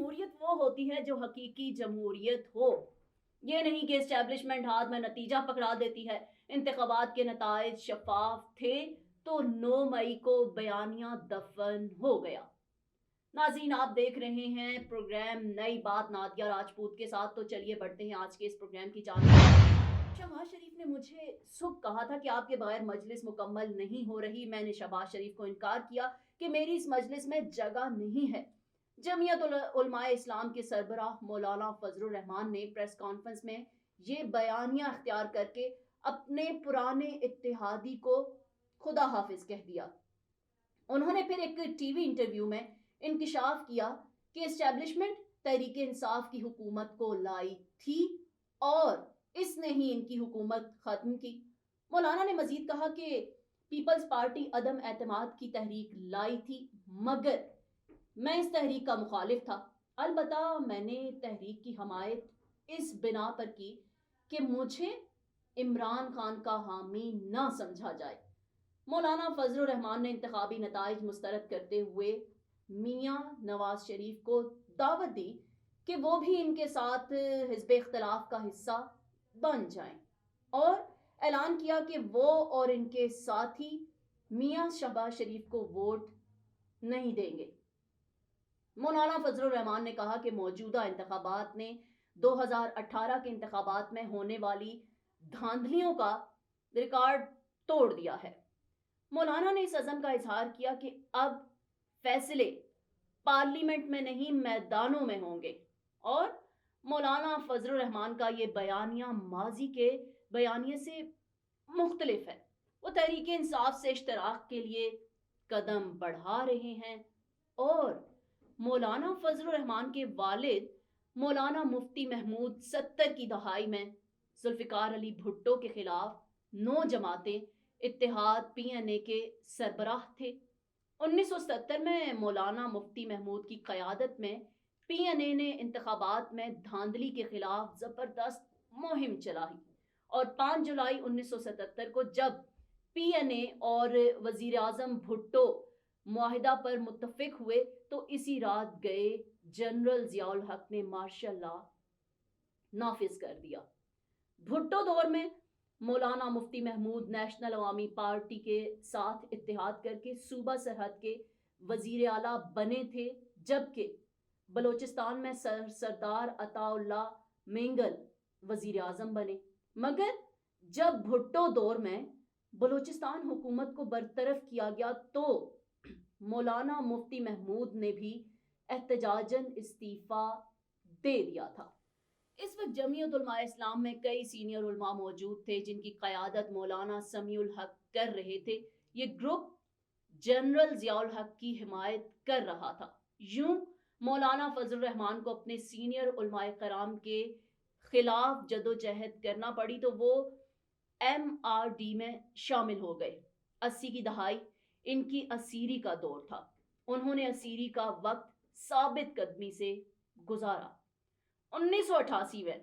جمہوریت وہ ہوتی ہے جو حقیقی جمہوریت ہو، یہ نہیں کہ اسٹیبلشمنٹ ہاتھ میں نتیجہ پکڑا دیتی ہے۔ انتخابات کے نتائج شفاف تھے تو 9 مئی کو بیانیہ دفن ہو گیا۔ ناظرین، آپ دیکھ رہے ہیں پروگرام نئی بات نادیہ راجپوت کے ساتھ، تو چلیے بڑھتے ہیں آج کے اس پروگرام کی جانب۔ شہباز شریف نے مجھے صبح کہا تھا کہ آپ کے بغیر مجلس مکمل نہیں ہو رہی۔ میں نے شہباز شریف کو انکار کیا کہ میری اس مجلس میں جگہ نہیں ہے۔ جمعیت علماء اسلام کے سربراہ مولانا فضل الرحمان نے پریس کانفرنس میں یہ بیانیہ اختیار کر کے اپنے پرانے اتحادی کو خدا حافظ کہہ دیا۔ انہوں نے پھر ایک ٹی وی انٹرویو میں انکشاف کیا کہ اسٹیبلشمنٹ تحریک انصاف کی حکومت کو لائی تھی اور اس نے ہی ان کی حکومت ختم کی۔ مولانا نے مزید کہا کہ پیپلز پارٹی عدم اعتماد کی تحریک لائی تھی، مگر میں اس تحریک کا مخالف تھا۔ البتہ میں نے تحریک کی حمایت اس بنا پر کی کہ مجھے عمران خان کا حامی نہ سمجھا جائے۔ مولانا فضل الرحمان نے انتخابی نتائج مسترد کرتے ہوئے میاں نواز شریف کو دعوت دی کہ وہ بھی ان کے ساتھ حزب اختلاف کا حصہ بن جائیں، اور اعلان کیا کہ وہ اور ان کے ساتھی میاں شہباز شریف کو ووٹ نہیں دیں گے۔ مولانا فضل الرحمان نے کہا کہ موجودہ انتخابات نے 2018 کے انتخابات میں ہونے والی دھاندلیوں کا ریکارڈ توڑ دیا ہے۔ مولانا نے اس عزم کا اظہار کیا کہ اب فیصلے پارلیمنٹ میں نہیں میدانوں میں ہوں گے، اور مولانا فضل الرحمان کا یہ بیانیہ ماضی کے بیانیے سے مختلف ہے۔ وہ تحریک انصاف سے اشتراک کے لیے قدم بڑھا رہے ہیں، اور مولانا فضل الرحمان کے والد مولانا مفتی محمود 70 کی دہائی میں ذوالفقار علی بھٹو کے خلاف 9 جماعتیں اتحاد PNA کے سربراہ تھے۔ 1970 میں مولانا مفتی محمود کی قیادت میں PNA نے انتخابات میں دھاندلی کے خلاف زبردست مہم چلائی، اور 5 جولائی 1977 کو جب PNA اور وزیر اعظم بھٹو معاہدہ پر متفق ہوئے تو اسی رات گئے جنرل ضیاء الحق نے مارشل لا نافذ کر دیا۔ بھٹو دور میں مولانا مفتی محمود نیشنل عوامی پارٹی کے ساتھ اتحاد کر کے صوبہ سرحد کے وزیر اعلیٰ بنے تھے، جبکہ بلوچستان میں سردار عطا اللہ مینگل وزیر اعظم بنے۔ مگر جب بھٹو دور میں بلوچستان حکومت کو برطرف کیا گیا تو مولانا مفتی محمود نے بھی احتجاجاً استعفیٰ دے دیا تھا۔ اس وقت جمعیت علماء اسلام میں کئی سینئر علماء موجود تھے جن کی قیادت مولانا سمیع الحق کر رہے تھے۔ یہ گروپ جنرل ضیاء الحق کی حمایت کر رہا تھا۔ یوں مولانا فضل الرحمان کو اپنے سینئر علماء کرام کے خلاف جدوجہد کرنا پڑی تو وہ MRD میں شامل ہو گئے۔ 80 کی دہائی ان کی اسیری کا دور تھا۔ انہوں نے اسیری کا وقت ثابت قدمی سے گزارا۔ 1988 میں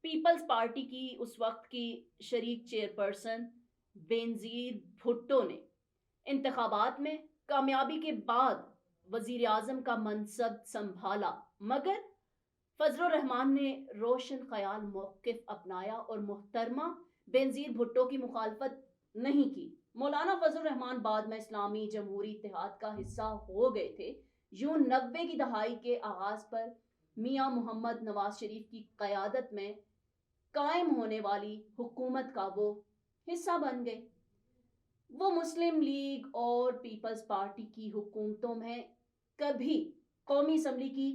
پیپلز پارٹی کی اس وقت کی شریک چیئرپرسن بینظیر بھٹو نے انتخابات میں کامیابی کے بعد وزیر اعظم کا منصب سنبھالا، مگر فضل الرحمان نے روشن خیال موقف اپنایا اور محترمہ بینظیر بھٹو کی مخالفت نہیں کی۔ مولانا فضل الرحمان بعد میں اسلامی جمہوری اتحاد کا حصہ ہو گئے تھے۔ یوں 90 کی دہائی کے آغاز پر میاں محمد نواز شریف کی قیادت میں قائم ہونے والی حکومت کا وہ حصہ بن گئے۔ وہ مسلم لیگ اور پیپلز پارٹی کی حکومتوں میں کبھی قومی اسمبلی کی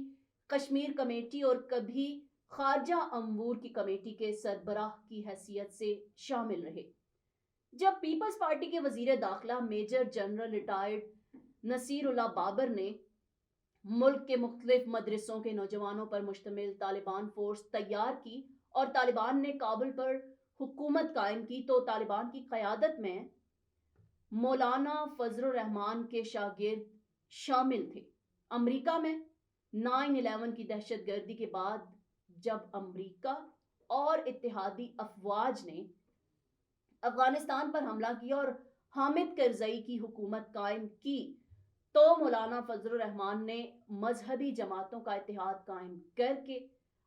کشمیر کمیٹی اور کبھی خارجہ امور کی کمیٹی کے سربراہ کی حیثیت سے شامل رہے۔ جب پیپلز پارٹی کے وزیر داخلہ میجر جنرل ریٹائرڈ نصیر اللہ بابر نے ملک کے مختلف مدرسوں کے نوجوانوں پر مشتمل طالبان فورس تیار کی اور طالبان نے کابل پر حکومت قائم کی تو طالبان کی قیادت میں مولانا فضل الرحمان کے شاگرد شامل تھے۔ امریکہ میں 9/11 کی دہشت گردی کے بعد جب امریکہ اور اتحادی افواج نے افغانستان پر حملہ کیا اور حامد کرزئی کی حکومت قائم کی تو مولانا فضل الرحمان نے مذہبی جماعتوں کا اتحاد قائم کر کے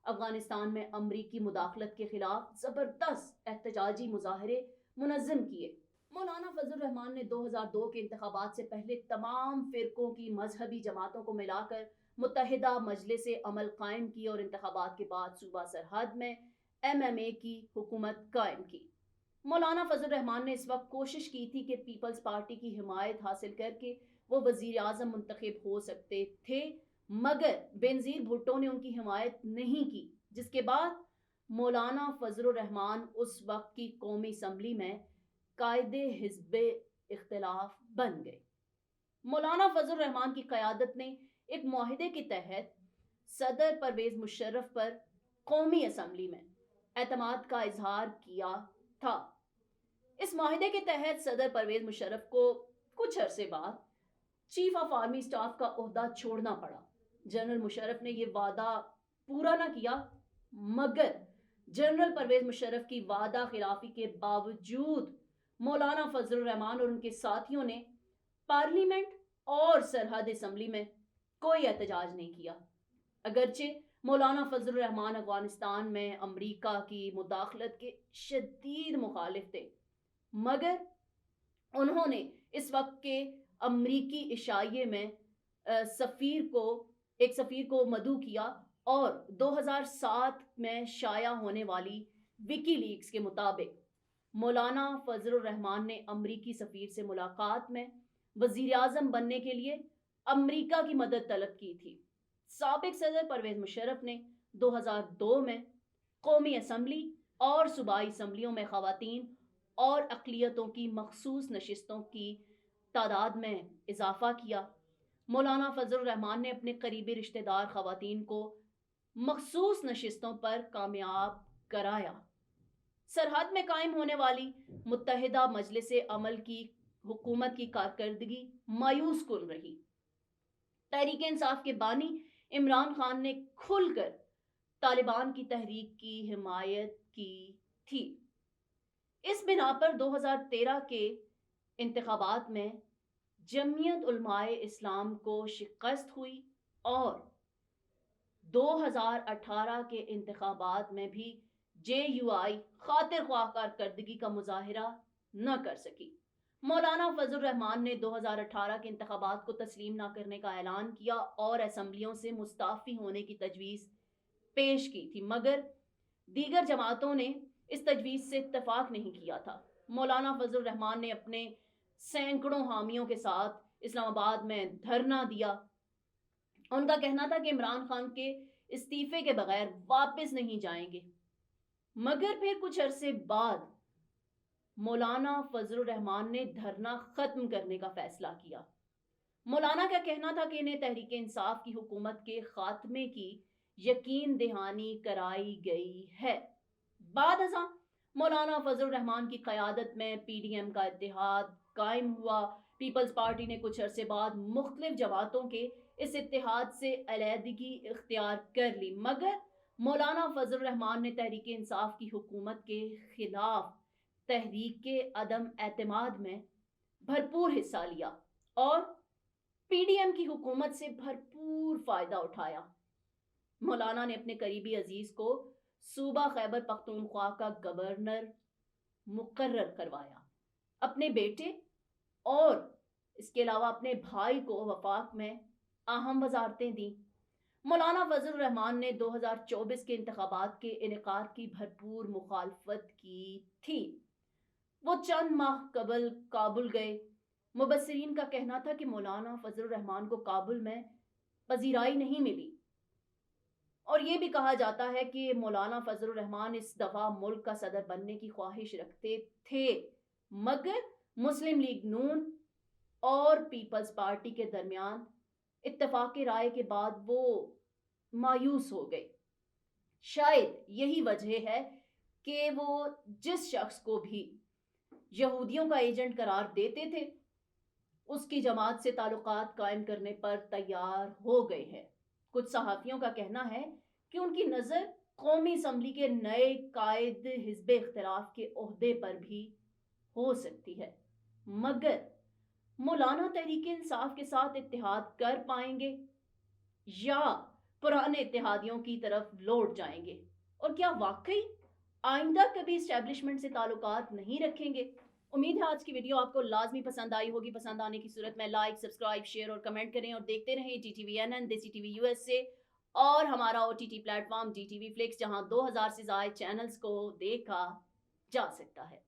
افغانستان میں امریکی مداخلت کے خلاف زبردست احتجاجی مظاہرے منظم کیے۔ مولانا فضل الرحمان نے 2002 کے انتخابات سے پہلے تمام فرقوں کی مذہبی جماعتوں کو ملا کر متحدہ مجلس عمل قائم کی اور انتخابات کے بعد صوبہ سرحد میں MMA کی حکومت قائم کی۔ مولانا فضل الرحمان نے اس وقت کوشش کی تھی کہ پیپلز پارٹی کی حمایت حاصل کر کے وہ وزیر اعظم منتخب ہو سکتے تھے، مگر بینظیر بھٹو نے ان کی حمایت نہیں کی، جس کے بعد مولانا فضل الرحمان اس وقت کی قومی اسمبلی میں قائد حزب اختلاف بن گئے۔ مولانا فضل الرحمان کی قیادت نے ایک معاہدے کے تحت صدر پرویز مشرف پر قومی اسمبلی میں اعتماد کا اظہار کیا تھا۔ اس معاہدے کے تحت صدر پرویز مشرف کو کچھ عرصے بعد چیف آف آرمی سٹاف کا عہدہ چھوڑنا پڑا۔ جنرل مشرف نے یہ وعدہ پورا نہ کیا، مگر جنرل پرویز مشرف کی وعدہ خلافی کے باوجود مولانا فضل الرحمان اور ان کے ساتھیوں نے پارلیمنٹ اور سرحد اسمبلی میں کوئی احتجاج نہیں کیا۔ اگرچہ مولانا فضل الرحمان افغانستان میں امریکہ کی مداخلت کے شدید مخالف تھے، مگر انہوں نے اس وقت کے امریکی عشائیے میں ایک سفیر کو مدعو کیا اور 2007 میں شائع ہونے والی وکی لیکس کے مطابق مولانا فضل الرحمان نے امریکی سفیر سے ملاقات میں وزیر اعظم بننے کے لیے امریکہ کی مدد طلب کی تھی۔ سابق صدر پرویز مشرف نے 2002 میں قومی اسمبلی اور صوبائی اسمبلیوں میں خواتین اور اقلیتوں کی مخصوص نشستوں کی تعداد میں اضافہ کیا۔ مولانا فضل الرحمان نے اپنے قریبی رشتہ دار خواتین کو مخصوص نشستوں پر کامیاب کرایا۔ سرحد میں قائم ہونے والی متحدہ مجلس عمل کی حکومت کی کارکردگی مایوس کن رہی۔ تحریک انصاف کے بانی عمران خان نے کھل کر طالبان کی تحریک کی حمایت کی تھی۔ اس بنا پر 2013 کے انتخابات میں جمعیت علماء اسلام کو شکست ہوئی اور 2018 کے انتخابات میں بھی JUI خاطر خواہ کارکردگی کا مظاہرہ نہ کر سکی۔ مولانا فضل الرحمان نے 2018 کے انتخابات کو تسلیم نہ کرنے کا اعلان کیا اور اسمبلیوں سے مستعفی ہونے کی تجویز پیش کی تھی، مگر دیگر جماعتوں نے اس تجویز سے اتفاق نہیں کیا تھا۔ مولانا فضل الرحمان نے اپنے سینکڑوں حامیوں کے ساتھ اسلام آباد میں دھرنا دیا۔ ان کا کہنا تھا کہ عمران خان کے استعفے کے بغیر واپس نہیں جائیں گے، مگر پھر کچھ عرصے بعد مولانا فضل الرحمان نے دھرنا ختم کرنے کا فیصلہ کیا۔ مولانا کا کہنا تھا کہ انہیں تحریک انصاف کی حکومت کے خاتمے کی یقین دہانی کرائی گئی ہے۔ بعد ازاں مولانا فضل الرحمان کی قیادت میں PDM کا اتحاد قائم ہوا۔ پیپلز پارٹی نے کچھ عرصے بعد مختلف جماعتوں کے اس اتحاد سے علیحدگی اختیار کر لی، مگر مولانا فضل الرحمان نے تحریک انصاف کی حکومت کے خلاف تحریک کے عدم اعتماد میں بھرپور حصہ لیا اور PDM کی حکومت سے بھرپور فائدہ اٹھایا۔ مولانا نے اپنے قریبی عزیز کو صوبہ خیبر پختونخوا کا گورنر مقرر کروایا، اپنے بیٹے اور اس کے علاوہ اپنے بھائی کو وفاق میں اہم وزارتیں دیں۔ مولانا فضل الرحمان نے 2024 کے انتخابات کے انعقاد کی بھرپور مخالفت کی تھی۔ وہ چند ماہ قبل کابل گئے۔ مبصرین کا کہنا تھا کہ مولانا فضل الرحمان کو کابل میں پذیرائی نہیں ملی، اور یہ بھی کہا جاتا ہے کہ مولانا فضل الرحمان اس دفعہ ملک کا صدر بننے کی خواہش رکھتے تھے، مگر مسلم لیگ نون اور پیپلز پارٹی کے درمیان اتفاق رائے کے بعد وہ مایوس ہو گئے۔ شاید یہی وجہ ہے کہ وہ جس شخص کو بھی یہودیوں کا ایجنٹ قرار دیتے تھے اس کی جماعت سے تعلقات قائم کرنے پر تیار ہو گئے ہیں۔ کچھ صحافیوں کا کہنا ہے کہ ان کی نظر قومی اسمبلی کے نئے قائد حزب اختلاف کے عہدے پر بھی ہو سکتی ہے، مگر مولانا تحریک انصاف کے ساتھ اتحاد کر پائیں گے یا پرانے اتحادیوں کی طرف لوٹ جائیں گے؟ اور کیا واقعی آئندہ کبھی اسٹیبلشمنٹ سے تعلقات نہیں رکھیں گے؟ امید ہے آج کی ویڈیو آپ کو لازمی پسند آئی ہوگی. پسند آنے کی صورت میں لائک، سبسکرائب، شیئر اور کمنٹ کریں اور دیکھتے رہیں T T V N N, Desi T V U S سے اور ہمارا O T T platform D T V Flix, جہاں 2000 سے زائد چینلز کو دیکھا جا سکتا ہے.